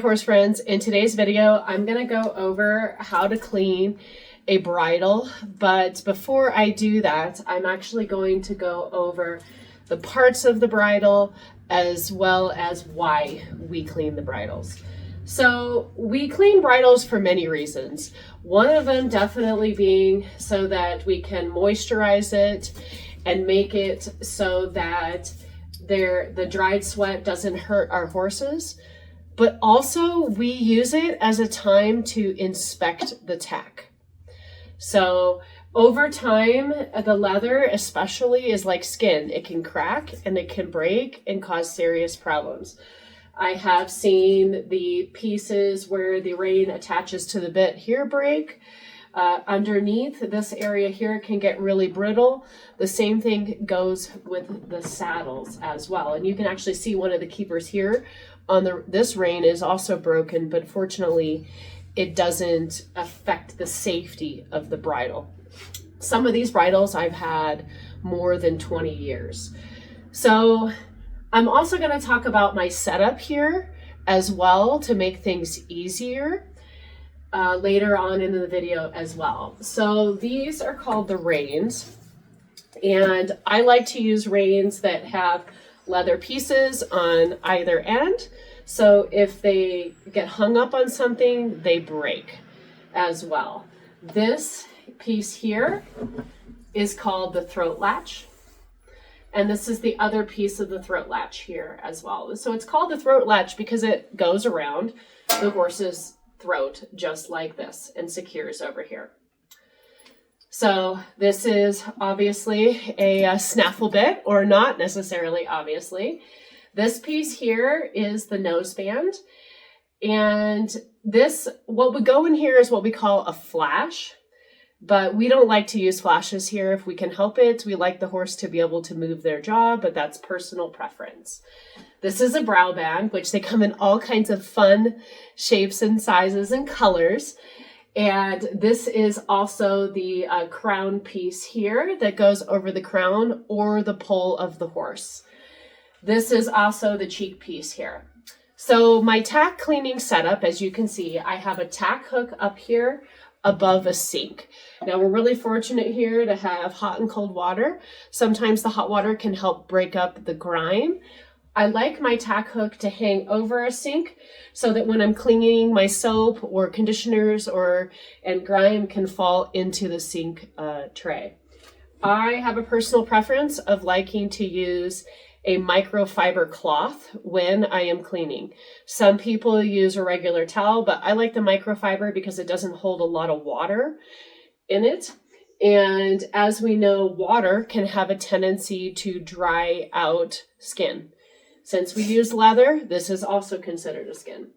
Horse friends, in today's video I'm going to go over how to clean a bridle, but before I do that I'm actually going to go over the parts of the bridle as well as why we clean the bridles. So we clean bridles for many reasons. One of them definitely being so that we can moisturize it and make it so that the dried sweat doesn't hurt our horses. But also we use it as a time to inspect the tack. So over time, the leather especially is like skin. It can crack and it can break and cause serious problems. I have seen the pieces where the rein attaches to the bit here break. Underneath this area here can get really brittle. The same thing goes with the saddles as well. And you can actually see one of the keepers here on this rein is also broken, but fortunately it doesn't affect the safety of the bridle. Some of these bridles I've had more than 20 years. So I'm also going to talk about my setup here as well to make things easier later on in the video as well. So these are called the reins, and I like to use reins that have leather pieces on either end. So if they get hung up on something, they break as well. This piece here is called the throat latch. And this is the other piece of the throat latch here as well. So it's called the throat latch because it goes around the horse's throat just like this and secures over here. So this is obviously a snaffle bit, or not necessarily obviously. This piece here is the noseband, and this, what would go in here is what we call a flash, but we don't like to use flashes here if we can help it. We like the horse to be able to move their jaw, but that's personal preference. This is a brow band, which they come in all kinds of fun shapes and sizes and colors. And this is also the crown piece here that goes over the crown or the poll of the horse. This is also the cheek piece here. So my tack cleaning setup, as you can see, I have a tack hook up here above a sink. Now we're really fortunate here to have hot and cold water. Sometimes the hot water can help break up the grime. I like my tack hook to hang over a sink so that when I'm cleaning my soap or conditioners and grime can fall into the sink tray. I have a personal preference of liking to use a microfiber cloth when I am cleaning. Some people use a regular towel, but I like the microfiber because it doesn't hold a lot of water in it. And as we know, water can have a tendency to dry out skin. Since we use leather, this is also considered a skin.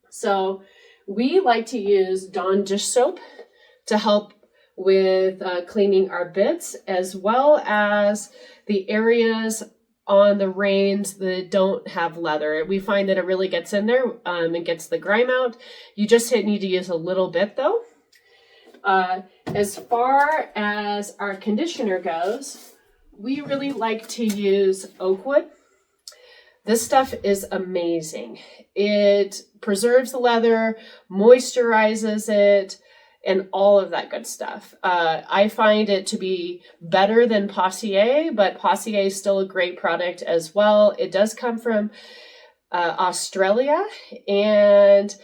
So we like to use Dawn dish soap to help with cleaning our bits, as well as the areas on the reins that don't have leather. We find that it really gets in there and gets the grime out. You just need to use a little bit though. As far as our conditioner goes, we really like to use oak wood. This stuff is amazing. It preserves the leather, moisturizes it, and all of that good stuff. I find it to be better than Passier, but Passier is still a great product as well. It does come from Australia, and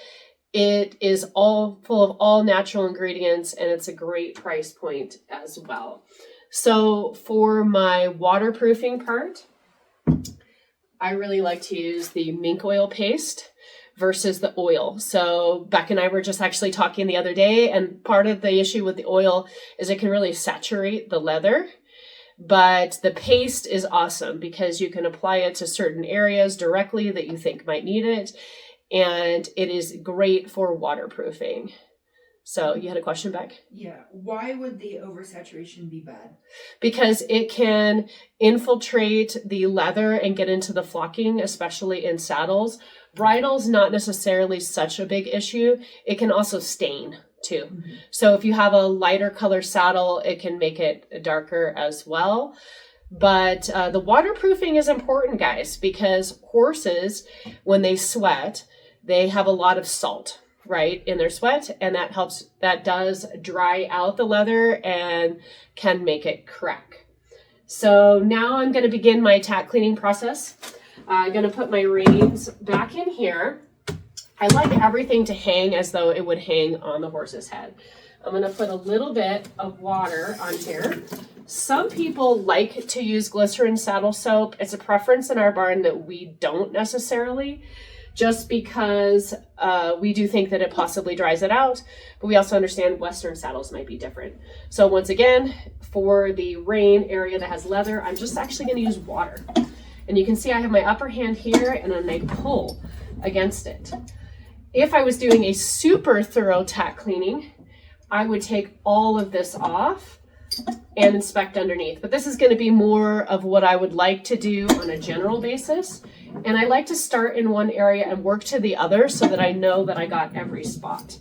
it is all full of all natural ingredients, and it's a great price point as well. So for my waterproofing part, I really like to use the mink oil paste versus the oil. So Beck and I were just actually talking the other day, and part of the issue with the oil is it can really saturate the leather. But the paste is awesome because you can apply it to certain areas directly that you think might need it. And it is great for waterproofing. So you had a question, Beck? Yeah. Why would the oversaturation be bad? Because it can infiltrate the leather and get into the flocking, especially in saddles. Bridles, not necessarily such a big issue. It can also stain too. Mm-hmm. So if you have a lighter color saddle, it can make it darker as well. But the waterproofing is important, guys, because horses, when they sweat, they have a lot of salt, right, in their sweat, and that does dry out the leather and can make it crack. So now I'm going to begin my tack cleaning process. I'm going to put my reins back in here. I like everything to hang as though it would hang on the horse's head. I'm going to put a little bit of water on here. Some people like to use glycerin saddle soap. It's a preference in our barn that we don't necessarily, just because we do think that it possibly dries it out, but we also understand Western saddles might be different. So once again, for the rein area that has leather, I'm just actually going to use water. And you can see I have my upper hand here, and then I pull against it. If I was doing a super thorough tack cleaning, I would take all of this off and inspect underneath. But this is going to be more of what I would like to do on a general basis. And I like to start in one area and work to the other so that I know that I got every spot.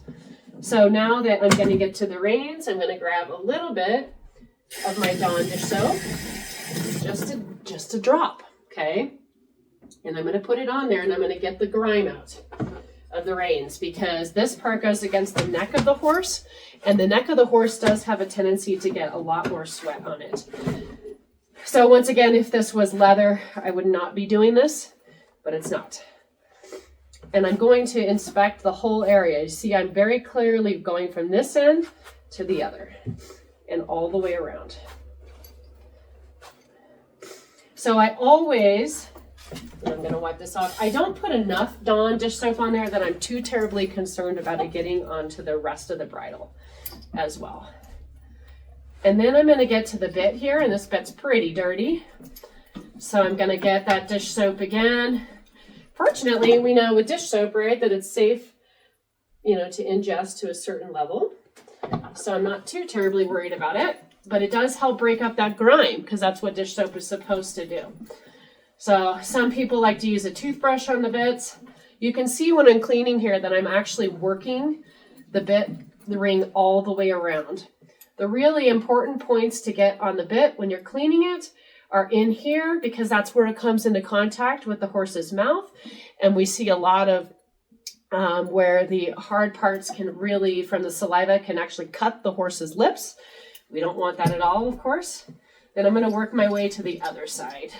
So now that I'm going to get to the reins, I'm going to grab a little bit of my Dawn dish soap, just a drop, okay? And I'm going to put it on there, and I'm going to get the grime out of the reins, because this part goes against the neck of the horse, and the neck of the horse does have a tendency to get a lot more sweat on it. So once again, if this was leather, I would not be doing this, but it's not. And I'm going to inspect the whole area. You see, I'm very clearly going from this end to the other and all the way around. So I always, and I'm going to wipe this off, I don't put enough Dawn dish soap on there that I'm too terribly concerned about it getting onto the rest of the bridle as well. And then I'm going to get to the bit here, and this bit's pretty dirty. So I'm going to get that dish soap again. Fortunately, we know with dish soap, right, that it's safe, to ingest to a certain level. So I'm not too terribly worried about it, but it does help break up that grime, because that's what dish soap is supposed to do. So some people like to use a toothbrush on the bits. You can see when I'm cleaning here that I'm actually working the ring all the way around. The really important points to get on the bit when you're cleaning it are in here, because that's where it comes into contact with the horse's mouth. And we see a lot of where the hard parts can really, from the saliva, can actually cut the horse's lips. We don't want that at all, of course. Then I'm going to work my way to the other side.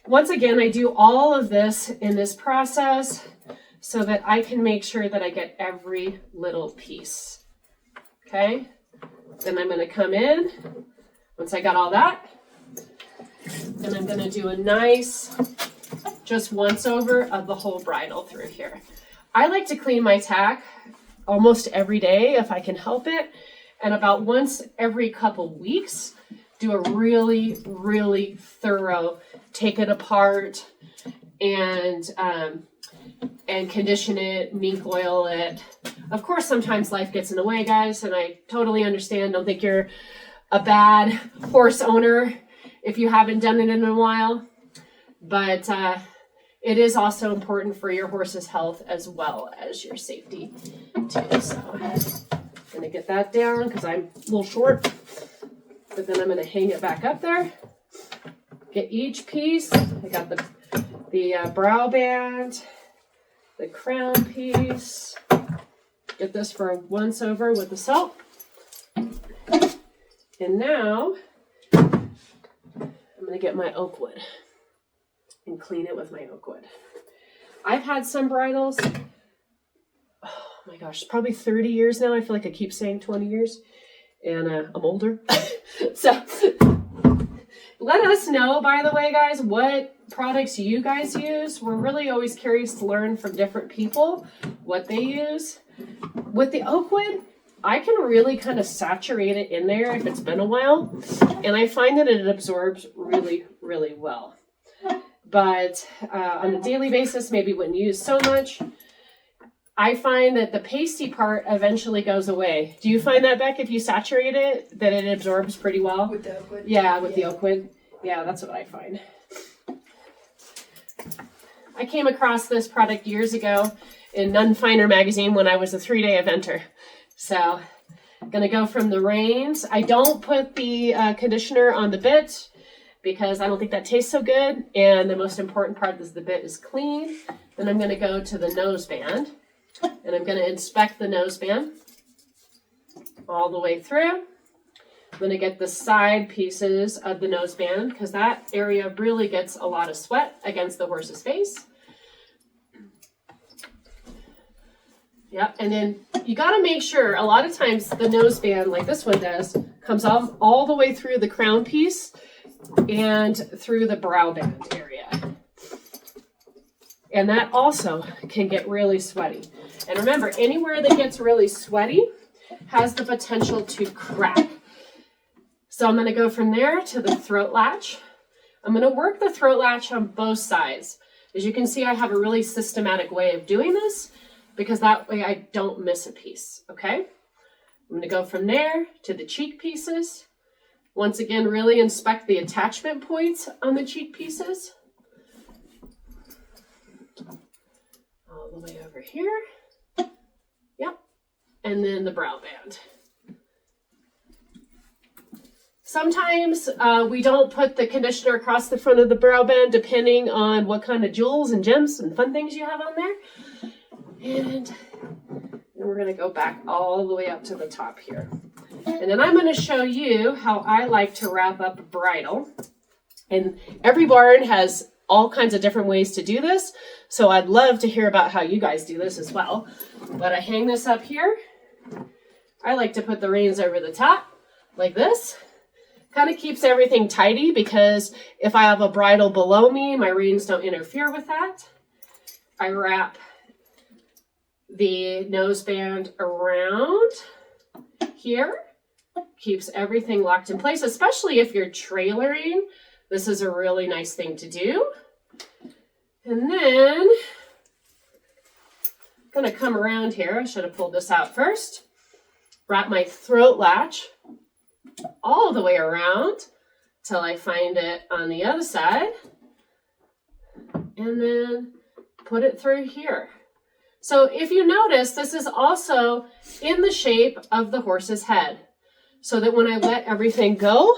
Once again, I do all of this in this process so that I can make sure that I get every little piece. Okay? Then I'm going to come in, once I got all that, and I'm going to do a nice, just once over of the whole bridle through here. I like to clean my tack almost every day if I can help it, and about once every couple weeks, do a really, really thorough, take it apart and condition it, mink oil it. Of course, sometimes life gets in the way, guys, and I totally understand. Don't think you're a bad horse owner if you haven't done it in a while. But it is also important for your horse's health as well as your safety, too. So I'm going to get that down because I'm a little short. But then I'm going to hang it back up there. Get each piece. I got the brow band, the crown piece. Get this for a once over with the soap. And now I'm going to get my oak wood and clean it with my oak wood. I've had some bridles, oh my gosh, probably 30 years now. I feel like I keep saying 20 years, and I'm older. So let us know, by the way, guys, what products you guys use. We're really always curious to learn from different people what they use. With the oak wood, I can really kind of saturate it in there if it's been a while, and I find that it absorbs really, really well. But on a daily basis, maybe wouldn't use so much. I find that the pasty part eventually goes away. Do you find that, Beck, if you saturate it, that it absorbs pretty well? With the oak wood? Yeah, with the oak wood. Yeah, that's what I find. I came across this product years ago in None Finer magazine when I was a 3-day eventer. So I'm going to go from the reins. I don't put the conditioner on the bit. because I don't think that tastes so good. And the most important part is the bit is clean. Then I'm going to go to the noseband, and I'm going to inspect the noseband all the way through. I'm going to get the side pieces of the noseband because that area really gets a lot of sweat against the horse's face. Yep, and then you got to make sure, a lot of times the noseband, like this one does, comes all the way through the crown piece and through the brow band area. And that also can get really sweaty. And remember, anywhere that gets really sweaty has the potential to crack. So I'm going to go from there to the throat latch. I'm going to work the throat latch on both sides. As you can see, I have a really systematic way of doing this because that way I don't miss a piece, okay? I'm going to go from there to the cheek pieces. Once again, really inspect the attachment points on the cheek pieces. All the way over here. Yep. And then the brow band. Sometimes we don't put the conditioner across the front of the brow band depending on what kind of jewels and gems and fun things you have on there. And then we're going to go back all the way up to the top here. And then I'm going to show you how I like to wrap up a bridle. And every barn has all kinds of different ways to do this. So I'd love to hear about how you guys do this as well. But I hang this up here. I like to put the reins over the top like this. Kind of keeps everything tidy because if I have a bridle below me, my reins don't interfere with that. I wrap the noseband around here. Keeps everything locked in place, especially if you're trailering. This is a really nice thing to do. And then I'm going to come around here. I should have pulled this out first. Wrap my throat latch all the way around till I find it on the other side. And then put it through here. So if you notice, this is also in the shape of the horse's head. So that when I let everything go,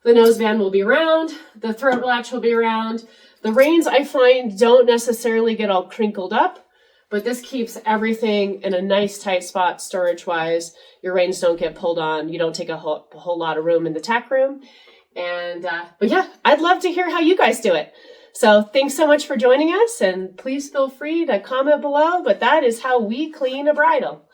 the noseband will be round, the throat latch will be round. The reins, I find, don't necessarily get all crinkled up, but this keeps everything in a nice tight spot storage-wise. Your reins don't get pulled on. You don't take a whole lot of room in the tack room. And but yeah, I'd love to hear how you guys do it. So thanks so much for joining us, and please feel free to comment below, but that is how we clean a bridle.